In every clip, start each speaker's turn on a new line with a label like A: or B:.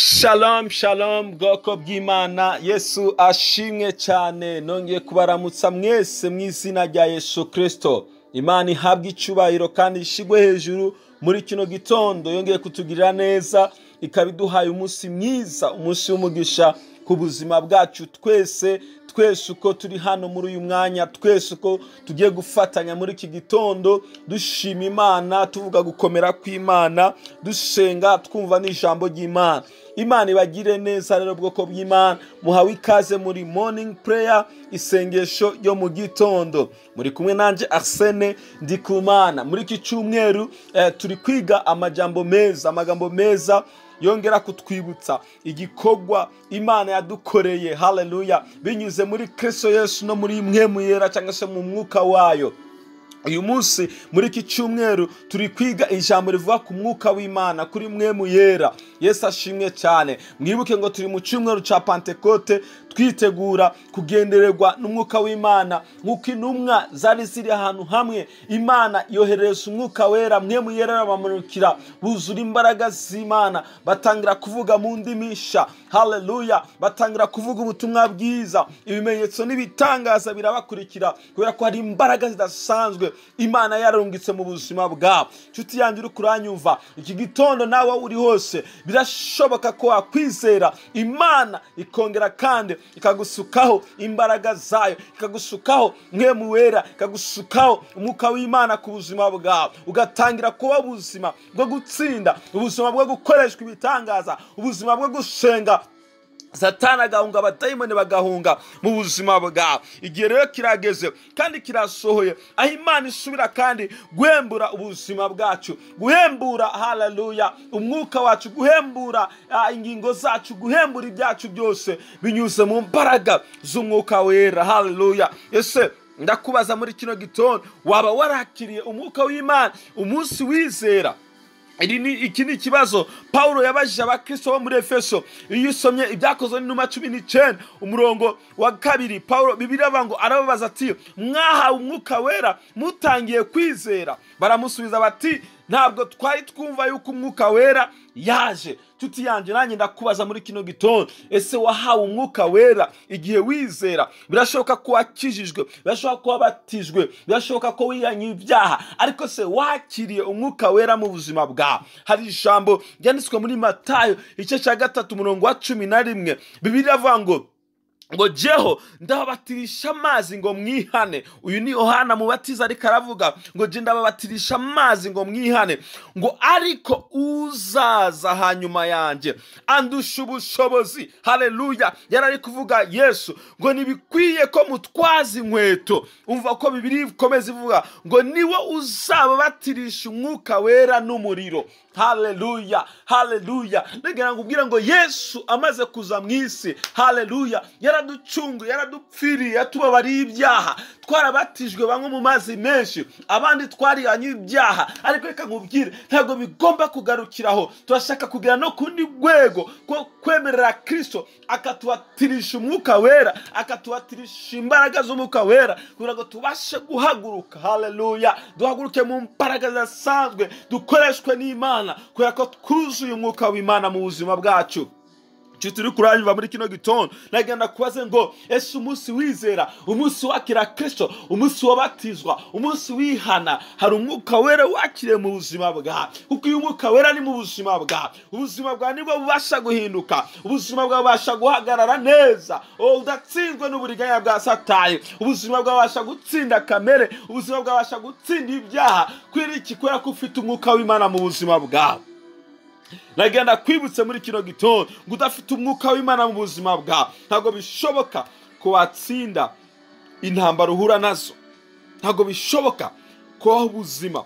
A: Shalom shalom bwoko bw'Imana. Yesu ashimwe cyane. Nongeye kubaramutsa mwese mwizina rya Yesu Christo. Imana ihabwe icubahiro kandi ishigwe hejuru muri kino gitondo. Yongeye kutugirira neza, ikabiduhaye umunsi mwiza, umunsi w'umugisha ku buzima bwacu twese uko turi hano muri uyu mwanya, twese uko tugiye gufatanya muri iki gitondo dushima Imana, tuvuga gukomera kw'Imana, dusenga twumva n'ijambo ry'Imana. Imana ibagire neza rero bwoko bw'Imana, muhawe ikaze muri morning prayer, isengesho ryo mu gitondo. Muri kumwe nanje Arsene Ndikumana. Muri iki cyumweru turi kwiga amagambo meza yongera kutwibutsa igikorwa Imana yadukoreye, haleluya, binyuze muri Kristo Yesu no muri mwemu yera cyangwa se mu mwuka wayo. Uyu munsi muri iki cyumweru turi kwiga ijambo rivuga ku mwuka w'Imana, kuri mwemu yera. Yesu ashimwe cyane. Mwibuke ngo turi mu cyumweru ca Pentecote, twitegura kugendererwa n'umwuka w'Imana. Nk'uko intumwa zari ziri ahantu hamwe, Imana yohereza umwuka wera, mwemu yera arabamanukira, buzura imbaraga z'Imana, batangira kuvuga mu ndimisha, haleluya, batangira kuvuga ubutumwa bwiza, ibimenyetso n'ibitangaza birabakurikira, kubera ko hari imbaraga zidasanzwe Imana yarungitse mu buzima bwabo. Nshuti yanjye uri kuranyumva, iki gitondo nawe uri hose, birashoboka ko wakwizera Imana ikongera kandi ikagusukaho imbaraga zayo, ikagusukaho mwemu wera, ikagusukaho umwuka w'Imana ku buzima bwawe, ugatangira kuba ubuzima bwo gutsinda, ubuzima bwo gukoreshwa ibitangaza, ubuzima bwo gusenga Satana agahunga, abadayimoni bagahunga mu buzima bwawe. Igihe rero kirageze kandi kirasohoye, aho Imana isubira kandi guhembura ubuzima bwacu, guhembura, haleluya, umwuka wacu, guhembura ingingo zacu, guhembura ibyacu byose binyuze mu mbaraga z'umwuka wera, haleluya. Ese ndakubaza muri kino gitondo, waba warakiriye umwuka w'Imana umunsi wizera? Iki ni ikibazo Paulo yabajije abakristo bo muri Efeso. Iyo usomye ibyakozwe n'intumwa 19 umurongo wa 2, Paulo Bibiliya avuga ngo arababaza ati, mwahawe umwuka wera mutangiye kwizera? Baramusubiza bati, ntabwo twari twumva yuko umwuka wera yaje. Nshuti yanjye, nanjye ndakubaza muri kino gitondo, ese wahawe umwuka wera igihe wizera? Birashoboka ko wakijijwe, birashoboka ko wabatijwe, birashoboka ko wihanye ibyaha, ariko se wakiriye umwuka wera mu buzima bwawe? Hari ijambo ryanditswe muri Matayo igice cya 3 umurongo wa 11, Bibiliya avuga ngo jeho ndababatirisha amazi ngo mwihane. Uyu ni Yohana mubatiza ariko aravuga ngo je ndababatirisha amazi ngo mwihane, ngo ariko uzaza hanyuma yanje andusha ubushobozi, haleluya. Yarari kuvuga Yesu ngo nibikwiye ko mutwaza inkweto. Umva ko Bibiliya ikomeza ivuga ngo niwe uzababatirisha umwuka wera n'umuriro, haleluya, haleluya. Ndagira ngo ubwire ngo Yesu amaze kuza mu isi, haleluya, yaraducunguye, yaradupfiriye, yatubabariye ibyaha. Twarabatijwe bamwe mu mazi menshi, abandi twarihanye ibyaha, ariko reka nkubwire, ntabwo bigomba kugarukiraho. Turashaka kugera no kundi rwego ko kwemerera Kristo akatubatirisha umwuka wera, akatubatirisha imbaraga z'umwuka wera, kugira ngo tubashe guhaguruka, haleluya, duhaguruke mu mbaraga zidasanzwe, dukoreshwe n'Imana, kubera ko twuzuye umwuka w'Imana mu buzima bwacu. Turi kuranyumva muri kino gitondo, nagenda kubaze ngo ese umunsi wizera, umunsi wakira Kristo, umunsi wabatizwa, umunsi wihana, hari umwuka wera wakiriye mu buzima bwawe? Kuko uyu mwuka wera ni mu buzima bwawe, ubuzima bwawe nibwo bubasha guhinduka, ubuzima bwawe bubasha guhagarara neza, udatsinzwe n'uburiganya bwa Satani, ubuzima bwawe bubasha gutsinda kamere, ubuzima bwawe bubasha gutsinda ibyaha. Kwiriki kubera ko ufite umwuka w'Imana mu buzima bwawe. Nagenda kwibutse muri kino gitondo ngo udafite umwuka w'Imana mu buzima bwawe, ntabwo bishoboka ko watsinda intambara uhura nazo, ntabwo bishoboka ko ubuzima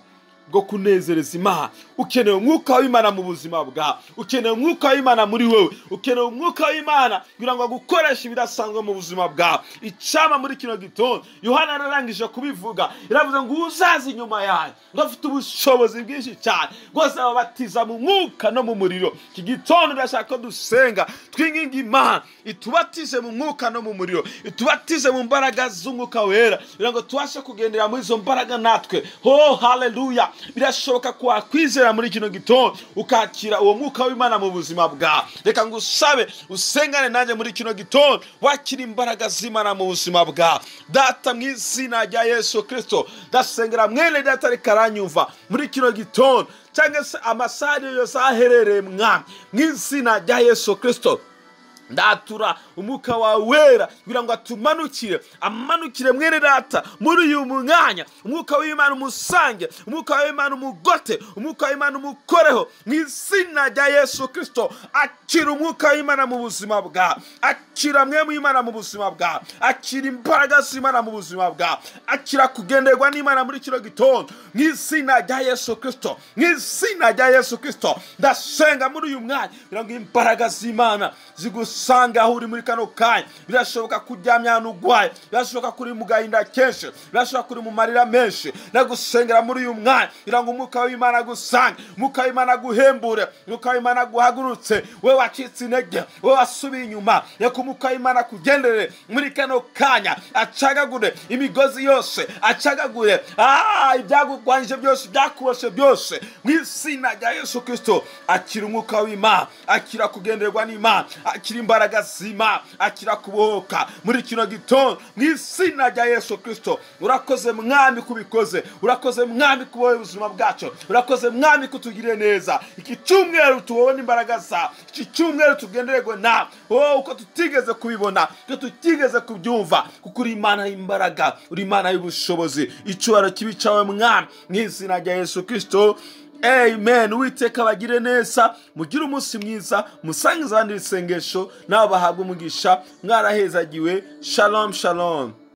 A: bwo kunezereza Imana. Ukeneye umwuka w'Imana mu buzima bwawe, ukeneye umwuka w'Imana muri wewe, ukeneye umwuka w'Imana kugira ngo agukoreshe ibidasanzwe mu buzima bwawe. Icama muri kino gitondo, Yohana ararangije kubivuga, iravuze ngo uzaza inyuma yawe ngafite ubushobozi bwinshi cyane, rwose ababatiza mu mwuka no mu muriro. Iki gitondo ndashaka ko dusenga, twinginga Imana itubatize mu mwuka no mu muriro, itubatize mu mbaraga z'umwuka wera, kugira ngo tubashe kugendera muri izo mbaraga natwe. Oh haleluya, birashoboka ko wakwizera muri kino gitondo ukakira uwo mwuka w'Imana mu buzima bwawe. Reka ngusabe usengane nanjye muri kino gitondo wakira imbaraga z'Imana mu buzima bwawe. Data mu izina rya Yesu Kristo ndasengera mwene data reka aranyumva muri kino gitondo cyangwa se amasaha yose aherereye mwami mu izina rya Yesu Kristo. Ndatura umwuka wa wera kugira ngo amanukire mwene data muri uyu mwanya. Umwuka w'Imana umusange, umwuka w'Imana umugote, umwuka w'Imana umukoreho mu izina rya Yesu Kristo. Akira umwuka w'Imana mu buzima bwawe, akira mwe w'Imana mu buzima bwawe, akira imbaraga z'Imana mu buzima bwawe, akira kugenderwa n'Imana muri kino gitondo mu izina rya Yesu Kristo, mu izina rya Yesu Kristo. Ndasenga muri uyu mwanya kugira ngo imbaraga z'Imana zigusanga aho uri muri kano kanya. Birashoboka kuryamya ahantu urwaye, birashoboka kuri mu gahinda kenshi, birashoboka kuri mu marira menshi. Ndagusengera muri uyu mwanya kugira ngo umwuka w'Imana agusange, umwuka w'Imana aguhembure, umwuka w'Imana aguhagurutse. We wacitse intege, we wasubiye inyuma, reka umwuka w'Imana kugenderere muri kano kanya, acagagure imigozi yose, acagagure ibyagurwanyije byose, byakuboshe byose mu izina rya Yesu Kristo. Akira umwuka w'Imana, akira kugenderwa n'Imana, akira imbaraga z'Imana, akira kubohoka muri kino gitondo mu izina rya Yesu Kristo. Urakoze mwami kubikoze, urakoze mwami kuboha ubuzima bwacu, urakoze mwami kutugirire neza. Iki cyumweru tubone imbaraga za, iki cyumweru tugendererwe na uko tutigeze kubibona, uko tutigeze kubyumva, kuko uri Imana y'imbaraga, uri Imana y'ubushobozi. Icyubahiro kibi cyawe mwami mu izina rya Yesu Kristo. Amen. Uwiteka bagire neza, mugire umunsi mwiza, musangize abandi isengesho, nabo bahabwe umugisha. Mwarahezagiwe. Shalom shalom.